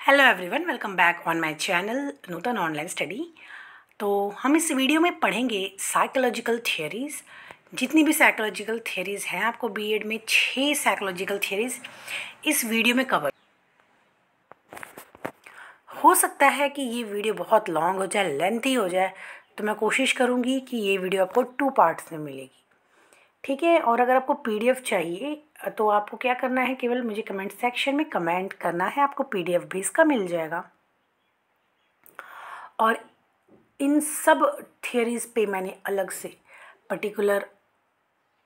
Hello everyone, welcome back on my channel Nutan online study. तो हम इस video में पढ़ेंगे साइकोलॉजिकल थियरीज़। जितनी भी साइकोलॉजिकल थियरीज़ हैं, आपको बीएड में 6 साइकोलॉजिकल थियरीज़ इस वीडियो में कवर। हो सकता है कि ये वीडियो बहुत लॉन्ग हो जाए, लेंथी हो जाए, तो मैं कोशिश करूँगी कि ये वीडियो आपको 2 पार्ट्स में मिलेगी, ठीक है। और अगर आपको पीडीएफ चाहिए तो आपको क्या करना है, केवल मुझे कमेंट सेक्शन में कमेंट करना है, आपको पीडीएफ भी इसका मिल जाएगा। और इन सब थियरीज़ पे मैंने अलग से पर्टिकुलर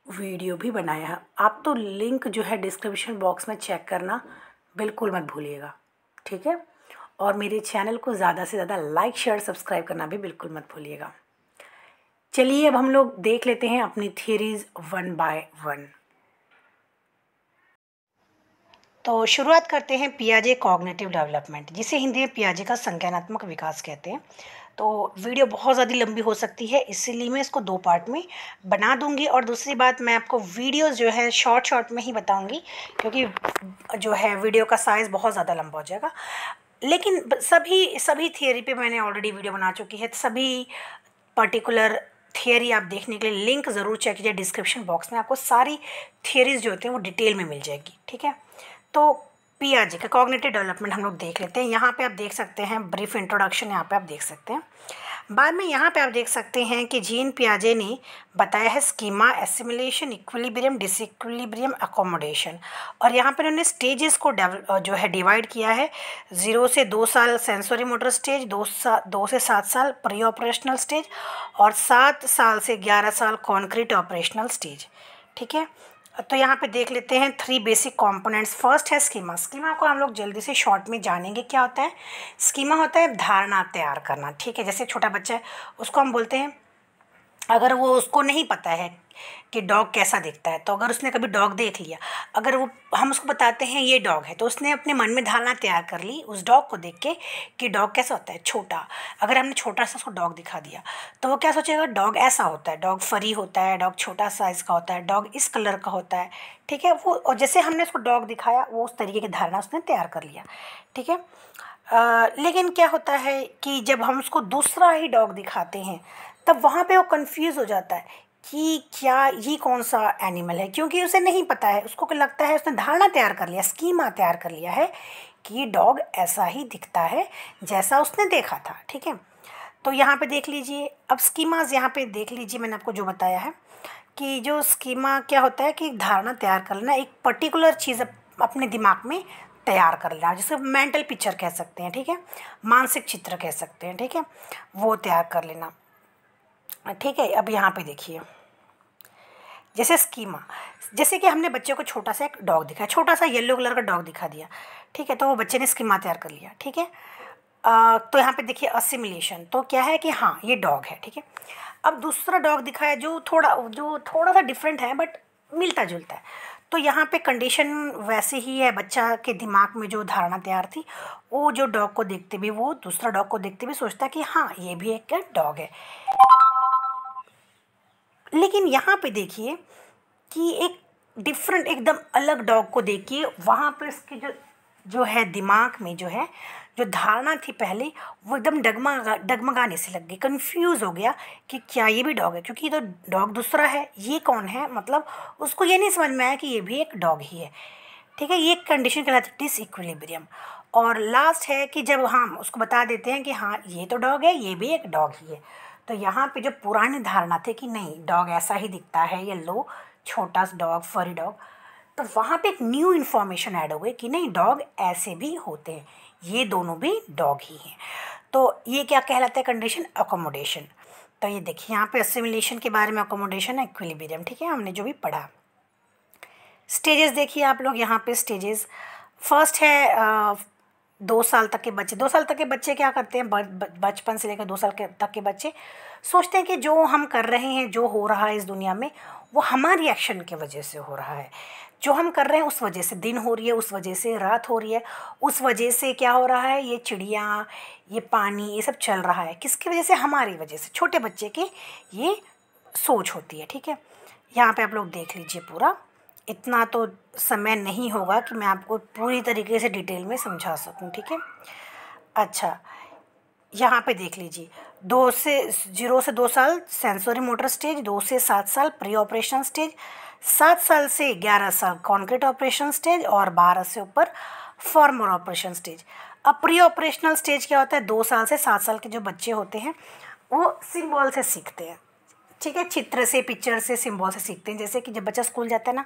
वीडियो भी बनाया है। आप तो लिंक जो है डिस्क्रिप्शन बॉक्स में चेक करना बिल्कुल मत भूलिएगा, ठीक है। और मेरे चैनल को ज़्यादा से ज़्यादा लाइक शेयर सब्सक्राइब करना भी बिल्कुल मत भूलिएगा। चलिए अब हम लोग देख लेते हैं अपनी थियरीज़ 1 बाय 1। तो शुरुआत करते हैं पियाजे कॉग्निटिव डेवलपमेंट, जिसे हिंदी में पियाजे का संज्ञानात्मक विकास कहते हैं। तो वीडियो बहुत ज़्यादा लंबी हो सकती है, इसीलिए मैं इसको 2 पार्ट में बना दूंगी। और दूसरी बात, मैं आपको वीडियोस जो है शॉर्ट में ही बताऊंगी, क्योंकि जो है वीडियो का साइज़ बहुत ज़्यादा लंबा हो जाएगा। लेकिन सभी थियरी पे मैंने ऑलरेडी वीडियो बना चुकी है। सभी पर्टिकुलर थियरी आप देखने के लिए लिंक ज़रूर चेक कीजिए डिस्क्रिप्शन बॉक्स में, आपको सारी थियरीज़ जो होती हैं वो डिटेल में मिल जाएगी, ठीक है। तो पियाजे का कॉग्निटिव डेवलपमेंट हम लोग देख लेते हैं। यहाँ पे आप देख सकते हैं ब्रीफ इंट्रोडक्शन, यहाँ पे आप देख सकते हैं। बाद में यहाँ पे आप देख सकते हैं कि जीन पियाजे ने बताया है schema, assimilation, equilibrium, disequilibrium, accommodation. और यहाँ पे उन्होंने स्टेजेस को जो है डिवाइड किया है। 0 से 2 साल सेंसरी मोटर स्टेज, 2 से 7 साल प्री ऑपरेशनल स्टेज, और 7 साल से 11 साल कॉन्क्रीट ऑपरेशनल स्टेज, ठीक है। तो यहाँ पे देख लेते हैं 3 बेसिक कंपोनेंट्स। फर्स्ट है स्कीमा। स्कीमा को हम लोग जल्दी से शॉर्ट में जानेंगे। क्या होता है स्कीमा? होता है धारणा तैयार करना, ठीक है। जैसे छोटा बच्चा है, उसको हम बोलते हैं, अगर वो उसको नहीं पता है कि डॉग कैसा दिखता है, तो अगर उसने कभी डॉग देख लिया, अगर वो हम उसको बताते हैं ये डॉग है, तो उसने अपने मन में धारणा तैयार कर ली उस डॉग को देख के कि डॉग कैसा होता है, छोटा। अगर हमने छोटा सा उसको डॉग दिखा दिया, तो वो क्या सोचेगा, डॉग ऐसा होता है, डॉग फरी होता है, डॉग छोटा साइज़ का होता है, डॉग इस कलर का होता है, ठीक है। वो और जैसे हमने उसको डॉग दिखाया, वो उस तरीके की धारणा उसने तैयार कर लिया, ठीक है। लेकिन क्या होता है कि जब हम उसको दूसरा ही डॉग दिखाते हैं, तब वहाँ पे वो कंफ्यूज हो जाता है कि क्या ये कौन सा एनिमल है, क्योंकि उसे नहीं पता है। उसको लगता है, उसने धारणा तैयार कर लिया, स्कीमा तैयार कर लिया है कि डॉग ऐसा ही दिखता है जैसा उसने देखा था, ठीक है। तो यहाँ पे देख लीजिए, अब स्कीमाज यहाँ पे देख लीजिए, मैंने आपको जो बताया है कि जो स्कीमा क्या होता है कि धारणा तैयार कर लेना, एक पर्टिकुलर चीज़ अपने दिमाग में तैयार कर लेना, जिसे मेंटल पिक्चर कह सकते हैं, ठीक है, मानसिक चित्र कह सकते हैं, ठीक है, वो तैयार कर लेना, ठीक है। अब यहाँ पे देखिए, जैसे स्कीमा, जैसे कि हमने बच्चे को छोटा सा एक डॉग दिखाया, छोटा सा येलो कलर का डॉग दिखा दिया, ठीक है, तो वो बच्चे ने स्कीमा तैयार कर लिया, ठीक है। तो यहाँ पे देखिए असिमिलेशन, तो क्या है कि हाँ ये डॉग है, ठीक है। अब दूसरा डॉग दिखाया जो थोड़ा सा डिफरेंट है, बट मिलता जुलता है, तो यहाँ पे कंडीशन वैसे ही है। बच्चा के दिमाग में जो धारणा तैयार थी, वो जो डॉग को देखते भी, वो दूसरा डॉग को देखते भी सोचता है कि हाँ ये भी एक डॉग है। लेकिन यहाँ पे देखिए कि एक डिफरेंट, एकदम अलग डॉग को देखिए, वहाँ पर इसके जो है दिमाग में जो है जो धारणा थी पहले, वो एकदम डगमगाने से लग गई, कंफ्यूज हो गया कि क्या ये भी डॉग है, क्योंकि ये तो डॉग दूसरा है, ये कौन है, मतलब उसको ये नहीं समझ में आया कि ये भी एक डॉग ही है, ठीक है। ये कंडीशन कहलाती है डिसइक्विलिब्रियम। और लास्ट है कि जब हम उसको बता देते हैं कि हाँ ये तो डॉग है, ये भी एक डॉग ही है, तो यहाँ पे जो पुरानी धारणा थी कि नहीं डॉग ऐसा ही दिखता है, येलो छोटा सा डॉग, फरी डॉग, तो वहाँ पे एक न्यू इन्फॉर्मेशन ऐड हो गई कि नहीं डॉग ऐसे भी होते हैं, ये दोनों भी डॉग ही हैं। तो ये क्या कहलाता है कंडीशन? अकोमोडेशन। तो ये देखिए यहाँ पे असिमिलेशन के बारे में, अकोमोडेशन, इक्विलिब्रियम, ठीक है, हमने जो भी पढ़ा। स्टेजेस देखिए आप लोग, यहाँ पे स्टेजेस फर्स्ट है 2 साल तक के बच्चे। 2 साल तक के बच्चे क्या करते हैं, बचपन से लेकर 2 साल तक के बच्चे सोचते हैं कि जो हम कर रहे हैं, जो हो रहा है इस दुनिया में, वो हमारी एक्शन की वजह से हो रहा है। जो हम कर रहे हैं उस वजह से दिन हो रही है, उस वजह से रात हो रही है, उस वजह से क्या हो रहा है, ये चिड़िया, ये पानी, ये सब चल रहा है, किसकी वजह से? हमारी वजह से। छोटे बच्चे की ये सोच होती है, ठीक है। यहाँ पे आप लोग देख लीजिए पूरा इतना तो समय नहीं होगा कि मैं आपको पूरी तरीके से डिटेल में समझा सकूं, ठीक है। अच्छा, यहाँ पे देख लीजिए, 0 से 2 साल सेंसरी मोटर स्टेज, 2 से 7 साल प्री ऑपरेशन स्टेज, 7 साल से 11 साल कॉन्क्रीट ऑपरेशन स्टेज और 12 से ऊपर फॉर्मल ऑपरेशन स्टेज। अब प्री ऑपरेशनल स्टेज क्या होता है, 2 साल से 7 साल के जो बच्चे होते हैं वो सिंबल से सीखते हैं, ठीक है, चित्र से, पिक्चर से, सिंबल से सीखते हैं। जैसे कि जब बच्चा स्कूल जाता है ना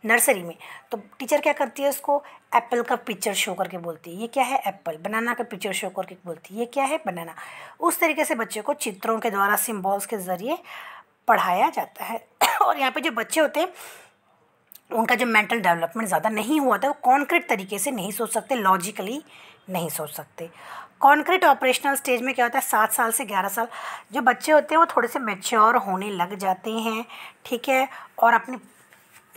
नर्सरी में, तो टीचर क्या करती है, उसको एप्पल का पिक्चर शो करके बोलती है ये क्या है एप्पल, बनाना का पिक्चर शो करके बोलती है ये क्या है बनाना। उस तरीके से बच्चे को चित्रों के द्वारा, सिंबल्स के ज़रिए पढ़ाया जाता है। और यहाँ पे जो बच्चे होते हैं उनका जो मेंटल डेवलपमेंट ज़्यादा नहीं हुआ था, वो कॉन्क्रीट तरीके से नहीं सोच सकते, लॉजिकली नहीं सोच सकते। कॉन्क्रीट ऑपरेशनल स्टेज में क्या होता है, 7 साल से 11 साल जो बच्चे होते हैं वो थोड़े से मैच्योर होने लग जाते हैं, ठीक है। और अपने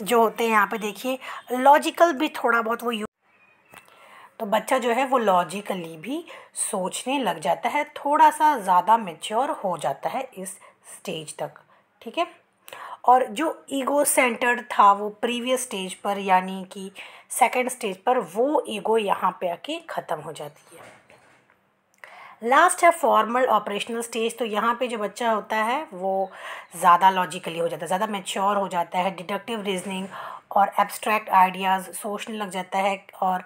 जो होते हैं यहाँ पे देखिए लॉजिकल भी थोड़ा बहुत वो तो बच्चा जो है वो लॉजिकली भी सोचने लग जाता है, थोड़ा सा ज़्यादा मैच्योर हो जाता है इस स्टेज तक, ठीक है। और जो ईगो सेंटर्ड था वो प्रीवियस स्टेज पर, यानी कि सेकंड स्टेज पर, वो ईगो यहाँ पे आके ख़त्म हो जाती है। लास्ट है फॉर्मल ऑपरेशनल स्टेज। तो यहाँ पे जो बच्चा होता है वो ज़्यादा लॉजिकली हो जाता है, ज़्यादा मैच्योर हो जाता है, डिडक्टिव रीजनिंग और एब्स्ट्रैक्ट आइडियाज़ सोचने लग जाता है, और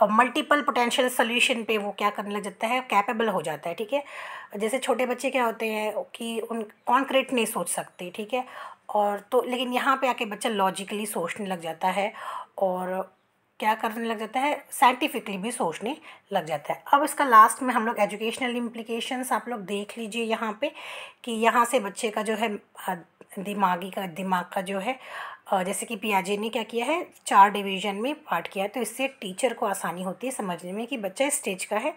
मल्टीपल पोटेंशियल सोल्यूशन पे वो क्या करने लग जाता है, कैपेबल हो जाता है, ठीक है। जैसे छोटे बच्चे क्या होते हैं कि उन कॉन्क्रीट नहीं सोच सकते, ठीक है, और तो लेकिन यहाँ पे आके बच्चा लॉजिकली सोचने लग जाता है और क्या करने लग जाता है, साइंटिफिकली भी सोचने लग जाता है। अब इसका लास्ट में हम लोग एजुकेशनल इम्प्लीकेशंस आप लोग देख लीजिए यहाँ पे, कि यहाँ से बच्चे का जो है दिमाग का जो है, जैसे कि पियाजे ने क्या किया है, 4 डिवीज़न में पार्ट किया है, तो इससे टीचर को आसानी होती है समझने में कि बच्चा इस स्टेज का है,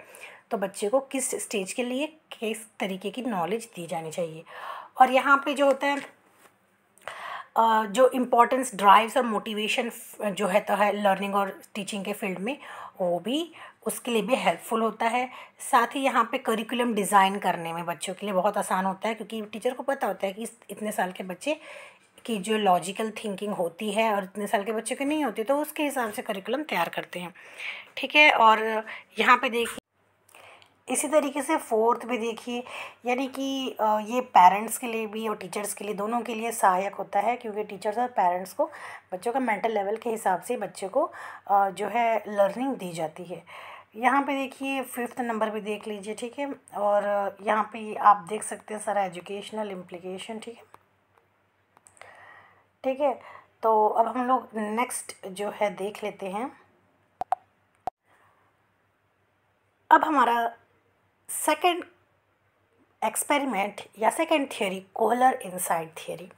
तो बच्चे को किस स्टेज के लिए किस तरीके की नॉलेज दी जानी चाहिए। और यहाँ पे जो होता है जो इम्पोर्टेंस ड्राइव्स और मोटिवेशन जो है तो है लर्निंग और टीचिंग के फील्ड में, वो भी उसके लिए भी हेल्पफुल होता है। साथ ही यहाँ पे करिकुलम डिज़ाइन करने में बच्चों के लिए बहुत आसान होता है, क्योंकि टीचर को पता होता है कि इतने साल के बच्चे की जो लॉजिकल थिंकिंग होती है और इतने साल के बच्चे की नहीं होती, तो उसके हिसाब से करिकुलम तैयार करते हैं, ठीक है। और यहाँ पे देखिए इसी तरीके से फोर्थ भी देखिए, यानी कि ये पेरेंट्स के लिए भी और टीचर्स के लिए, दोनों के लिए सहायक होता है, क्योंकि टीचर्स और पेरेंट्स को बच्चों का मेंटल लेवल के हिसाब से बच्चे को जो है लर्निंग दी जाती है। यहाँ पे देखिए 5th नंबर भी देख लीजिए, ठीक है। और यहाँ पे आप देख सकते हैं सारा एजुकेशनल इम्प्लीकेशन, ठीक है, ठीक है। तो अब हम लोग नेक्स्ट जो है देख लेते हैं। अब हमारा सेकंड एक्सपेरिमेंट या second theory Kohler inside theory.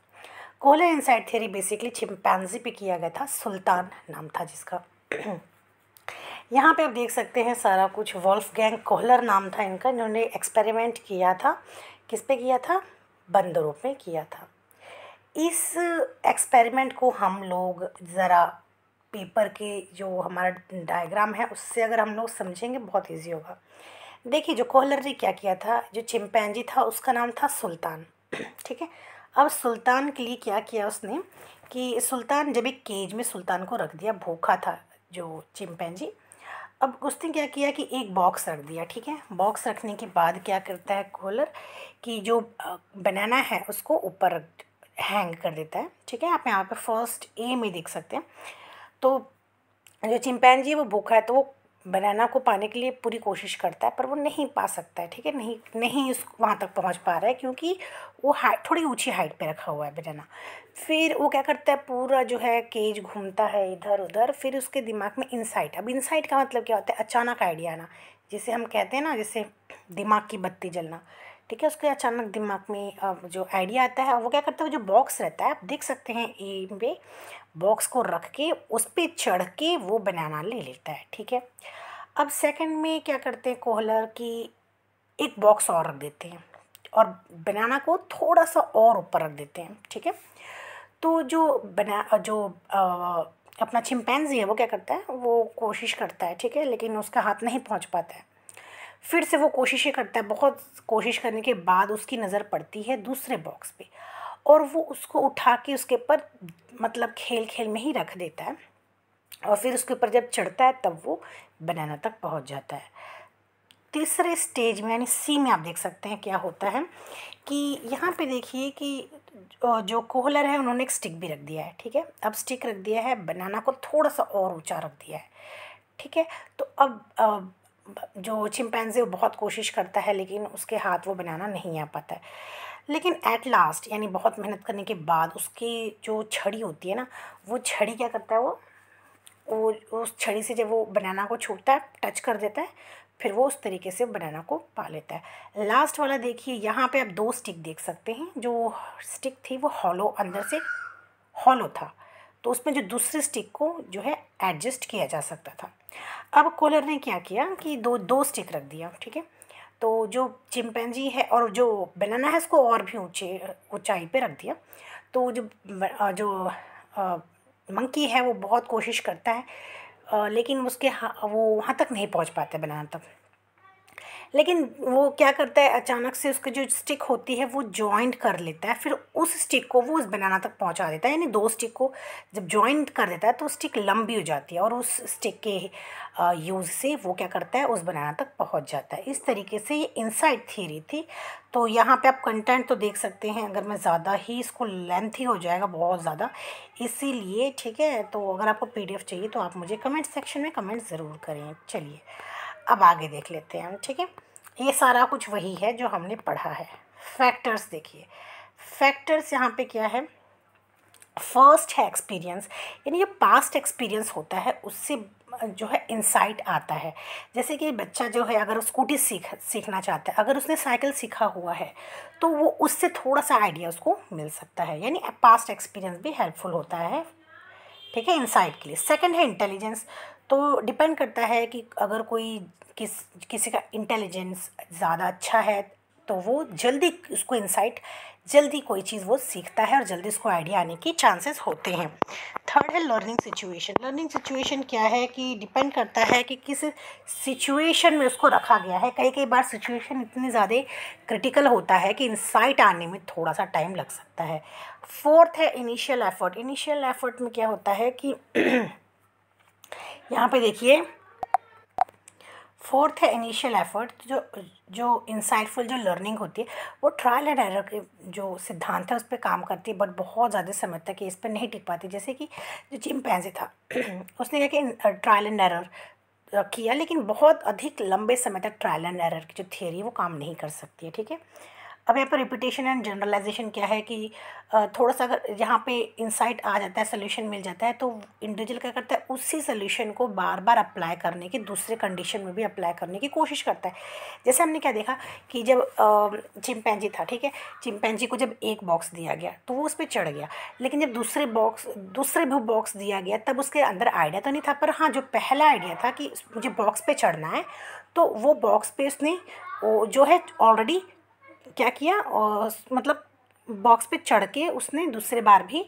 Kohler inside theory basically chimpanzee पे किया गया था, सुल्तान नाम था जिसका। यहाँ पे आप देख सकते हैं सारा कुछ, वोल्फगैंग कोहलर नाम था इनका, इन्होंने एक्सपेरिमेंट किया था, किस पे किया था, बंदरों पे किया था। इस एक्सपेरिमेंट को हम लोग ज़रा पेपर के जो हमारा डायग्राम है उससे अगर हम लोग समझेंगे बहुत इजी होगा। देखिए जो कोहलर ने क्या किया था, जो चिंपैंजी था उसका नाम था सुल्तान, ठीक है। अब सुल्तान के लिए क्या किया उसने, कि सुल्तान जब एक केज में सुल्तान को रख दिया, भूखा था जो चिंपैंजी। अब उसने क्या किया कि एक बॉक्स रख दिया, ठीक है। बॉक्स रखने के बाद क्या करता है कोहलर, कि जो बनाना है उसको ऊपर हैंग कर देता है, ठीक है। आप यहाँ पे फर्स्ट ए में देख सकते हैं। तो जो चिंपैंजी है वो भूखा है, तो वो बनाना को पाने के लिए पूरी कोशिश करता है, पर वो नहीं पा सकता है, ठीक है, नहीं उस वहाँ तक पहुँच पा रहा है, क्योंकि वो हाइट थोड़ी ऊंची हाइट पे रखा हुआ है बनाना। फिर वो क्या करता है, पूरा जो है केज घूमता है इधर उधर, फिर उसके दिमाग में इंसाइट। अब इंसाइट का मतलब क्या होता है, अचानक आइडिया आना, जिसे हम कहते हैं ना, जैसे दिमाग की बत्ती जलना, ठीक है। उसके अचानक दिमाग में जो आइडिया आता है, वो क्या करता है, वो जो बॉक्स रहता है आप देख सकते हैं ए पे, बॉक्स को रख के उस पर चढ़ के वो बनाना ले लेता है, ठीक है। अब सेकंड में क्या करते हैं कोहलर की, एक बॉक्स और रख देते हैं और बनाना को थोड़ा सा और ऊपर रख देते हैं, ठीक है। तो अपना चिंपैंजी है वो क्या करता है, वो कोशिश करता है, ठीक है, लेकिन उसका हाथ नहीं पहुंच पाता है। फिर से वो कोशिशें करता है, बहुत कोशिश करने के बाद उसकी नज़र पड़ती है दूसरे बॉक्स पे, और वो उसको उठा के उसके ऊपर मतलब खेल खेल में ही रख देता है और फिर उसके ऊपर जब चढ़ता है तब वो बनाना तक पहुंच जाता है। तीसरे स्टेज में यानी सी में आप देख सकते हैं क्या होता है कि यहाँ पे देखिए कि जो कोहलर है उन्होंने एक स्टिक भी रख दिया है, ठीक है। अब स्टिक रख दिया है, बनाना को थोड़ा सा और ऊंचा रख दिया है, ठीक है। तो अब जो चिंपैंजी वो बहुत कोशिश करता है लेकिन उसके हाथ वो बनाना नहीं आ पाता है। लेकिन एट लास्ट यानी बहुत मेहनत करने के बाद उसकी जो छड़ी होती है ना, वो छड़ी क्या करता है, वो उस छड़ी से जब वो बनाना को छूटता है, टच कर देता है, फिर वो उस तरीके से बनाना को पा लेता है। लास्ट वाला देखिए, यहाँ पे आप 2 स्टिक देख सकते हैं। जो स्टिक थी वो हॉलो, अंदर से हॉलो था, तो उसमें जो दूसरे स्टिक को जो है एडजस्ट किया जा सकता था। अब कोलर ने क्या किया कि दो स्टिक रख दिया, ठीक है। तो जो चिंपैंजी है और जो बनाना है उसको और भी ऊंचाई पे रख दिया। तो जो मंकी है वो बहुत कोशिश करता है, लेकिन वो वहाँ तक नहीं पहुँच पाता बनाना तक। लेकिन वो क्या करता है, अचानक से उसकी जो स्टिक होती है वो जॉइंट कर लेता है, फिर उस स्टिक को वो उस बनाना तक पहुंचा देता है। यानी 2 स्टिक को जब जॉइंट कर देता है तो स्टिक लंबी हो जाती है और उस स्टिक के यूज़ से वो क्या करता है, उस बनाना तक पहुंच जाता है। इस तरीके से ये इनसाइड थ्योरी थी। तो यहाँ पे आप कंटेंट तो देख सकते हैं, अगर मैं ज़्यादा ही इसको लेंथी हो जाएगा बहुत ज़्यादा, इसीलिए, ठीक है। तो अगर आपको PDF चाहिए तो आप मुझे कमेंट सेक्शन में कमेंट ज़रूर करें। चलिए अब आगे देख लेते हैं हम, ठीक है। ये सारा कुछ वही है जो हमने पढ़ा है। फैक्टर्स देखिए, फैक्टर्स यहाँ पे क्या है, फर्स्ट है एक्सपीरियंस, यानी जो पास्ट एक्सपीरियंस होता है उससे जो है इंसाइट आता है। जैसे कि बच्चा जो है अगर स्कूटी सीखना चाहता है, अगर उसने साइकिल सीखा हुआ है तो वो उससे थोड़ा सा आइडिया उसको मिल सकता है, यानी पास्ट एक्सपीरियंस भी हेल्पफुल होता है, ठीक है, इंसाइट के लिए। सेकंड है इंटेलिजेंस। तो डिपेंड करता है कि अगर किसी का इंटेलिजेंस ज़्यादा अच्छा है तो वो जल्दी उसको इंसाइट, जल्दी कोई चीज़ वो सीखता है और जल्दी उसको आइडिया आने की चांसेस होते हैं। थर्ड है लर्निंग सिचुएशन। लर्निंग सिचुएशन क्या है कि डिपेंड करता है कि किस सिचुएशन में उसको रखा गया है। कई बार सिचुएशन इतनी ज़्यादा क्रिटिकल होता है कि इंसाइट आने में थोड़ा सा टाइम लग सकता है। फोर्थ है इनिशियल एफर्ट। इनिशियल एफर्ट में क्या होता है कि यहाँ पे देखिए, फोर्थ है इनिशियल एफर्ट। जो इंसाइटफुल जो लर्निंग होती है वो ट्रायल एंड एरर के जो सिद्धांत है उस पर काम करती है, बट बहुत ज़्यादा समय तक इस पर नहीं टिक पाती। जैसे कि जो चिंपैंजी था उसने क्या कि ट्रायल एंड एरर किया, लेकिन बहुत अधिक लंबे समय तक ट्रायल एंड एरर की जो थियरी है वो काम नहीं कर सकती है, ठीक है। अब यहाँ पर रिपीटेशन एंड जनरलाइजेशन क्या है कि थोड़ा सा अगर यहाँ पे इंसाइट आ जाता है, सोल्यूशन मिल जाता है, तो इंडिविजुअल क्या करता है, उसी सोल्यूशन को बार बार अप्लाई करने की, दूसरे कंडीशन में भी अप्लाई करने की कोशिश करता है। जैसे हमने क्या देखा कि जब चिंपैंजी था, ठीक है, चिंपैंजी को जब एक बॉक्स दिया गया तो वो उस पर चढ़ गया, लेकिन जब दूसरे भी बॉक्स दिया गया तब उसके अंदर आइडिया तो नहीं था, पर हाँ जो पहला आइडिया था कि मुझे बॉक्स पे चढ़ना है, तो वो बॉक्स पे उसने जो है ऑलरेडी क्या किया, और मतलब बॉक्स पे चढ़ के उसने दूसरे बार भी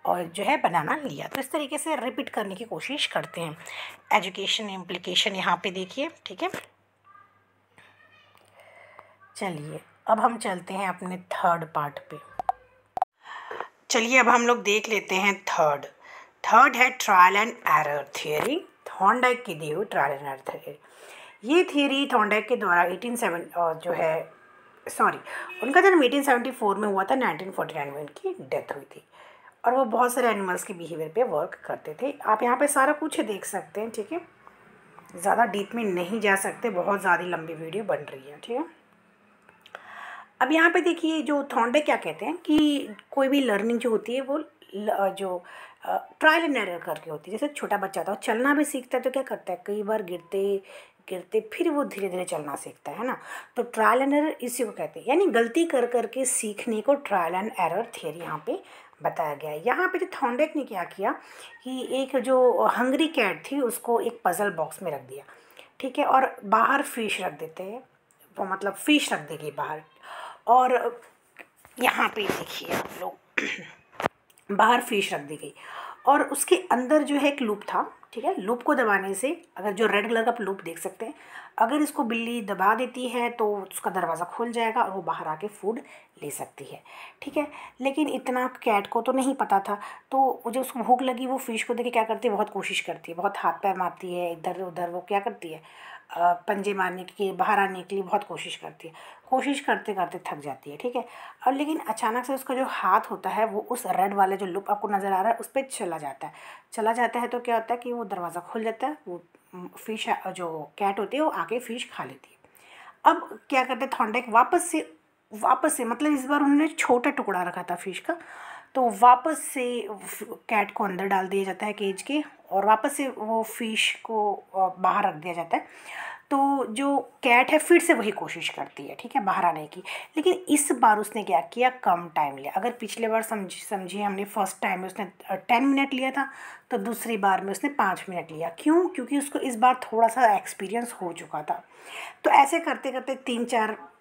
और जो है बनाना लिया। तो इस तरीके से रिपीट करने की कोशिश करते हैं। एजुकेशन इम्प्लीकेशन यहाँ पे देखिए, ठीक है। चलिए अब हम चलते हैं अपने थर्ड पार्ट पे। चलिए अब हम लोग देख लेते हैं थर्ड है trial and error theory. Thorndike की दी हुई ट्रायल एंड एरर थियरी। ये थियरी थॉर्नडाइक के द्वारा उनका जन्म 1874 में हुआ था। 1949 में उनकी डेथ हुई थी और वो बहुत सारे एनिमल्स के बिहेवियर पे वर्क करते थे। आप यहाँ पे सारा कुछ देख सकते हैं, ठीक है। ज़्यादा डीप में नहीं जा सकते, बहुत ज़्यादा लंबी वीडियो बन रही है, ठीक है। अब यहाँ पे देखिए जो थॉर्नडाइक क्या कहते हैं कि कोई भी लर्निंग जो होती है वो जो ट्रायल एंड एरर करके होती है। जैसे छोटा बच्चा था, चलना भी सीखता है तो क्या करता है, कई बार गिरते फिर वो धीरे धीरे चलना सीखता है ना। तो ट्रायल एंड एरर इसी को कहते हैं, यानी गलती कर करके सीखने को ट्रायल एंड एरर थियरी यहाँ पे बताया गया है। यहाँ पे जो थॉर्नडाइक ने क्या किया कि एक जो हंग्री कैट थी उसको एक पजल बॉक्स में रख दिया, ठीक है, और बाहर फिश रख देते हैं, वो मतलब फिश रख देगी बाहर। और यहाँ पे देखिए आप लोग बाहर फिश रख दी गई और उसके अंदर जो है एक लूप था, ठीक है। लूप को दबाने से, अगर जो रेड कलर का लूप देख सकते हैं, अगर इसको बिल्ली दबा देती है तो उसका दरवाज़ा खुल जाएगा और वो बाहर आके फूड ले सकती है, ठीक है। लेकिन इतना कैट को तो नहीं पता था, तो वो जब उसको भूख लगी वो फिश को देख के क्या करती है, बहुत कोशिश करती है, बहुत हाथ पैर मारती है इधर उधर, वो क्या करती है, पंजे मारने की, बाहर आने के लिए बहुत कोशिश करती है, कोशिश करते करते थक जाती है, ठीक है। और लेकिन अचानक से उसका जो हाथ होता है वो उस रेड वाले जो लूप आपको नज़र आ रहा है उस पर चला जाता है तो क्या होता है कि वो दरवाज़ा खुल जाता है, वो फिश जो कैट होती है वो आके फिश खा लेती है। अब क्या करते हैं, थॉर्नडाइक वापस से मतलब इस बार उन्होंने छोटा टुकड़ा रखा था फिश का, तो वापस से कैट को अंदर डाल दिया जाता है केज के, और वापस से वो फिश को बाहर रख दिया जाता है। तो जो कैट है फिर से वही कोशिश करती है, ठीक है, बाहर आने की। लेकिन इस बार उसने क्या किया, कम टाइम लिया। अगर पिछले बार समझिए हमने फर्स्ट टाइम में उसने 10 मिनट लिया था, तो दूसरी बार में उसने 5 मिनट लिया। क्यों? क्योंकि उसको इस बार थोड़ा सा एक्सपीरियंस हो चुका था। तो ऐसे करते करते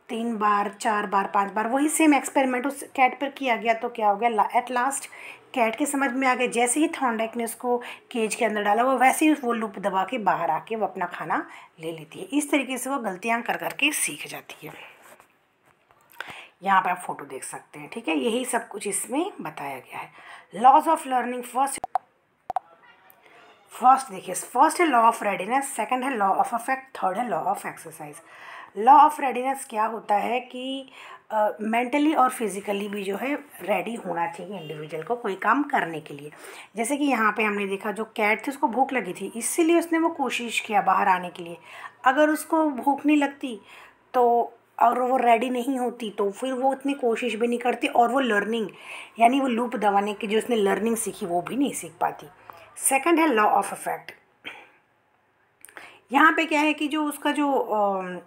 3 बार 4 बार 5 बार वही सेम एक्सपेरिमेंट उस कैट पर किया गया। तो क्या हो गया, एट लास्ट कैट के समझ में आ गया। जैसे ही थॉर्नडाइक ने उसको केज के अंदर डाला, वो वैसे ही वो लूप दबा के बाहर आके वो अपना खाना ले लेती है। इस तरीके से वो गलतियाँ कर करके सीख जाती है। यहाँ पे आप फोटो देख सकते हैं, ठीक है। यही सब कुछ इसमें बताया गया है। लॉज ऑफ लर्निंग, फर्स्ट देखिए, फर्स्ट है लॉ ऑफ रेडीनेस, सेकंड है लॉ ऑफ अफेक्ट, थर्ड है law of exercise. Law of readiness क्या होता है कि मेंटली और फिज़िकली भी जो है रेडी होना चाहिए इंडिविजुअल को कोई काम करने के लिए। जैसे कि यहाँ पे हमने देखा जो कैट थी उसको भूख लगी थी, इसीलिए उसने वो कोशिश किया बाहर आने के लिए। अगर उसको भूख नहीं लगती तो, और वो रेडी नहीं होती, तो फिर वो उतनी कोशिश भी नहीं करती, और वो लर्निंग यानी वो लूप दबाने की जो उसने लर्निंग सीखी वो भी नहीं सीख पाती। सेकंड है लॉ ऑफ इफेक्ट। यहाँ पे क्या है कि जो उसका जो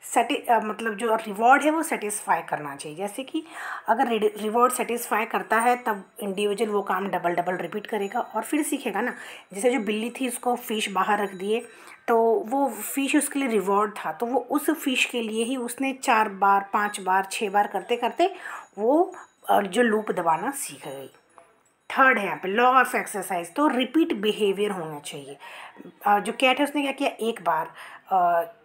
मतलब जो रिवॉर्ड है वो सेटिस्फाई करना चाहिए। जैसे कि अगर रिवॉर्ड सेटिस्फाई करता है तब इंडिविजुअल वो काम डबल डबल रिपीट करेगा और फिर सीखेगा ना। जैसे जो बिल्ली थी उसको फ़िश बाहर रख दिए, तो वो फ़िश उसके लिए रिवॉर्ड था, तो वो उस फ़िश के लिए ही उसने 4 बार 5 बार 6 बार करते करते वो जो लूप दबाना सीख गई। थर्ड है यहाँ पे लॉ ऑफ एक्सरसाइज, तो रिपीट बिहेवियर होना चाहिए। जो कैट है उसने क्या किया, एक बार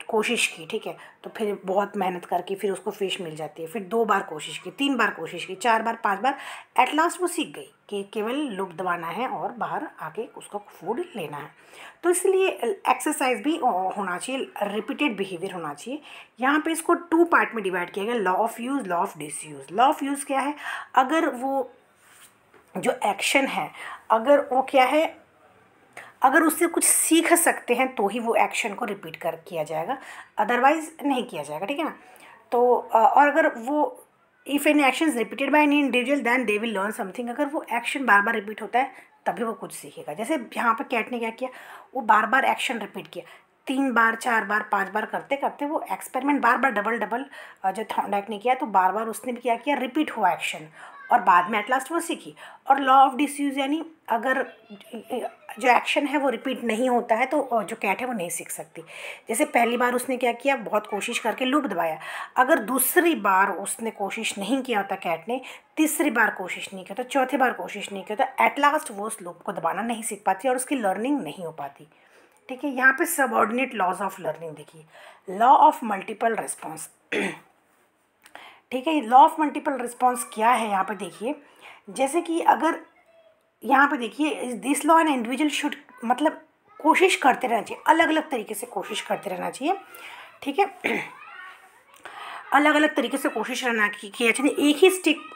कोशिश की, ठीक है, तो फिर बहुत मेहनत करके फिर उसको फ़िश मिल जाती है, फिर 2 बार कोशिश की, 3 बार कोशिश की, 4 बार 5 बार, एट लास्ट वो सीख गई कि केवल लूप दबाना है और बाहर आके उसको फूड लेना है। तो इसलिए एक्सरसाइज भी होना चाहिए, रिपीटेड बिहेवियर होना चाहिए। यहाँ पे इसको 2 पार्ट में डिवाइड किया गया, law of use, law of disuse. Law of use क्या है, अगर वो जो एक्शन है, अगर वो क्या है, अगर उससे कुछ सीख सकते हैं तो ही वो एक्शन को रिपीट कर किया जाएगा, अदरवाइज नहीं किया जाएगा, ठीक है ना। तो और अगर वो if an action is repeated by an individual then they will learn something. अगर वो एक्शन बार बार रिपीट होता है तभी वो कुछ सीखेगा। जैसे यहाँ पर कैट ने क्या किया, वो बार बार एक्शन रिपीट किया, 3 बार 4 बार 5 बार करते करते वो एक्सपेरिमेंट बार बार डबल डबल जो थॉर्नडाइक ने किया, तो बार बार उसने भी क्या किया, रिपीट हुआ एक्शन, और बाद में एट लास्ट वो सीखी। और लॉ ऑफ डिसयूज़ यानी अगर जो एक्शन है वो रिपीट नहीं होता है तो जो कैट है वो नहीं सीख सकती। जैसे पहली बार उसने क्या किया, बहुत कोशिश करके लूप दबाया, अगर दूसरी बार उसने कोशिश नहीं किया होता कैट ने, तीसरी बार कोशिश नहीं किया, तो चौथी बार कोशिश नहीं किया, तो एट लास्ट वो उस लूप को दबाना नहीं सीख पाती और उसकी लर्निंग नहीं हो पाती, ठीक है। यहाँ पे सबऑर्डिनेट लॉज ऑफ लर्निंग देखिए, लॉ ऑफ मल्टीपल रिस्पॉन्स, ठीक है। लॉ ऑफ मल्टीपल रिस्पॉन्स क्या है, यहाँ पे देखिए, जैसे कि अगर यहाँ पे देखिए, this law an individual should, मतलब कोशिश करते रहना चाहिए, अलग अलग तरीके से कोशिश करते रहना चाहिए, ठीक है। अलग अलग तरीके से कोशिश करना किया चाहिए,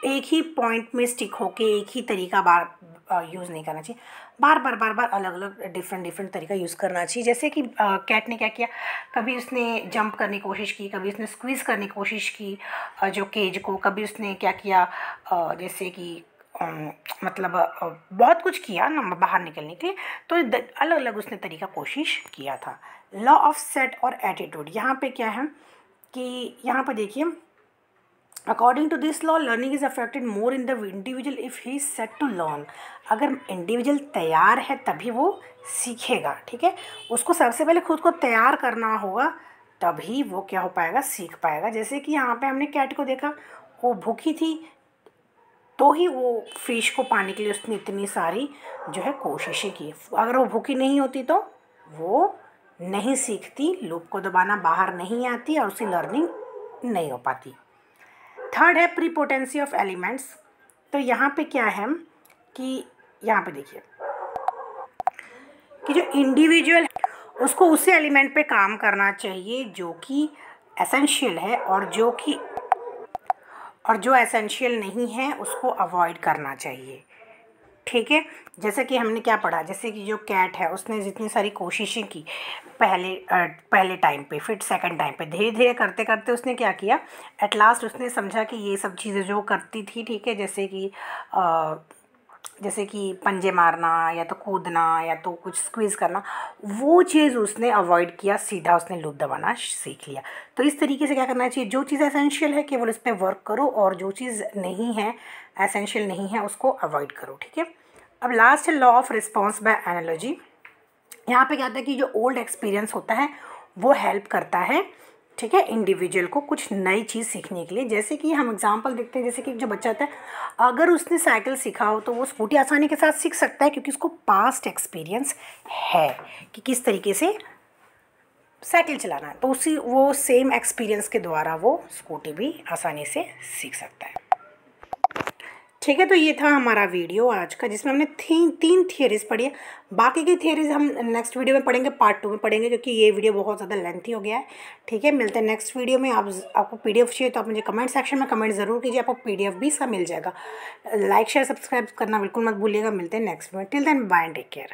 एक ही पॉइंट में स्टिक होके एक ही तरीका बार यूज़ नहीं करना चाहिए, बार बार अलग अलग डिफरेंट तरीका यूज़ करना चाहिए। जैसे कि कैट ने क्या किया, कभी उसने जंप करने की कोशिश की, कभी उसने स्क्वीज़ करने की कोशिश की जो केज को, कभी उसने क्या किया, जैसे कि मतलब बहुत कुछ किया ना बाहर निकलने के लिए, तो अलग अलग उसने तरीका कोशिश किया था। लॉ ऑफ सेट और एटीट्यूड, यहाँ पे क्या है कि यहाँ पर देखिए, according to this law learning is affected more in the individual if he is set to learn. अगर इंडिविजुअल तैयार है तभी वो सीखेगा, ठीक है। उसको सबसे पहले खुद को तैयार करना होगा, तभी वो क्या हो पाएगा, सीख पाएगा। जैसे कि यहाँ पे हमने कैट को देखा, वो भूखी थी तो ही वो फिश को पाने के लिए उसने इतनी सारी जो है कोशिशें की। अगर वो भूखी नहीं होती तो वो नहीं सीखती, लूप को दबाना बाहर नहीं आती और उसकी लर्निंग नहीं हो पाती। थर्ड है प्रीपोटेंसी ऑफ एलिमेंट्स। तो यहाँ पे क्या है कि यहाँ पे देखिए कि जो इंडिविजुअल उसको उसी एलिमेंट पे काम करना चाहिए जो कि एसेंशियल है, और जो एसेंशियल नहीं है उसको अवॉइड करना चाहिए। ठीक है, जैसे कि हमने क्या पढ़ा, जैसे कि जो कैट है उसने जितनी सारी कोशिशें की पहले टाइम पे, फिर सेकंड टाइम पे, धीरे धीरे करते करते उसने क्या किया, एट लास्ट उसने समझा कि ये सब चीज़ें जो करती थी, ठीक है, जैसे कि पंजे मारना या तो कूदना या तो कुछ स्क्वीज़ करना, वो चीज़ उसने अवॉइड किया, सीधा उसने लूप दबाना सीख लिया। तो इस तरीके से क्या करना चाहिए, जो चीज़ एसेंशियल है केवल उस पर वर्क करो, और जो चीज़ नहीं है, एसेंशियल नहीं है, उसको अवॉइड करो। ठीक है, अब लास्ट है law of response by analogy. यहाँ पे क्या होता है कि जो ओल्ड एक्सपीरियंस होता है वो हेल्प करता है, ठीक है, इंडिविजुअल को कुछ नई चीज़ सीखने के लिए। जैसे कि हम एग्जांपल देखते हैं, जैसे कि जो बच्चा होता है अगर उसने साइकिल सीखा हो तो वो स्कूटी आसानी के साथ सीख सकता है, क्योंकि उसको पास्ट एक्सपीरियंस है कि किस तरीके से साइकिल चलाना है, तो वो सेम एक्सपीरियंस के द्वारा वो स्कूटी भी आसानी से सीख सकता है। ठीक है, तो ये था हमारा वीडियो आज का, जिसमें हमने तीन थियरीज पढ़ी है। बाकी की थियरीज हम नेक्स्ट वीडियो में पढ़ेंगे, पार्ट 2 में पढ़ेंगे, क्योंकि ये वीडियो बहुत ज़्यादा लेंथी हो गया है। ठीक है, मिलते हैं नेक्स्ट वीडियो में। आपको PDF चाहिए तो आप मुझे कमेंट सेक्शन में कमेंट ज़रूर कीजिए, आपको PDF भी इसका मिल जाएगा। लाइक शेयर सब्सक्राइब करना बिल्कुल मत भूलिएगा। मिलते हैं नेक्स्ट में, till then bye and take care.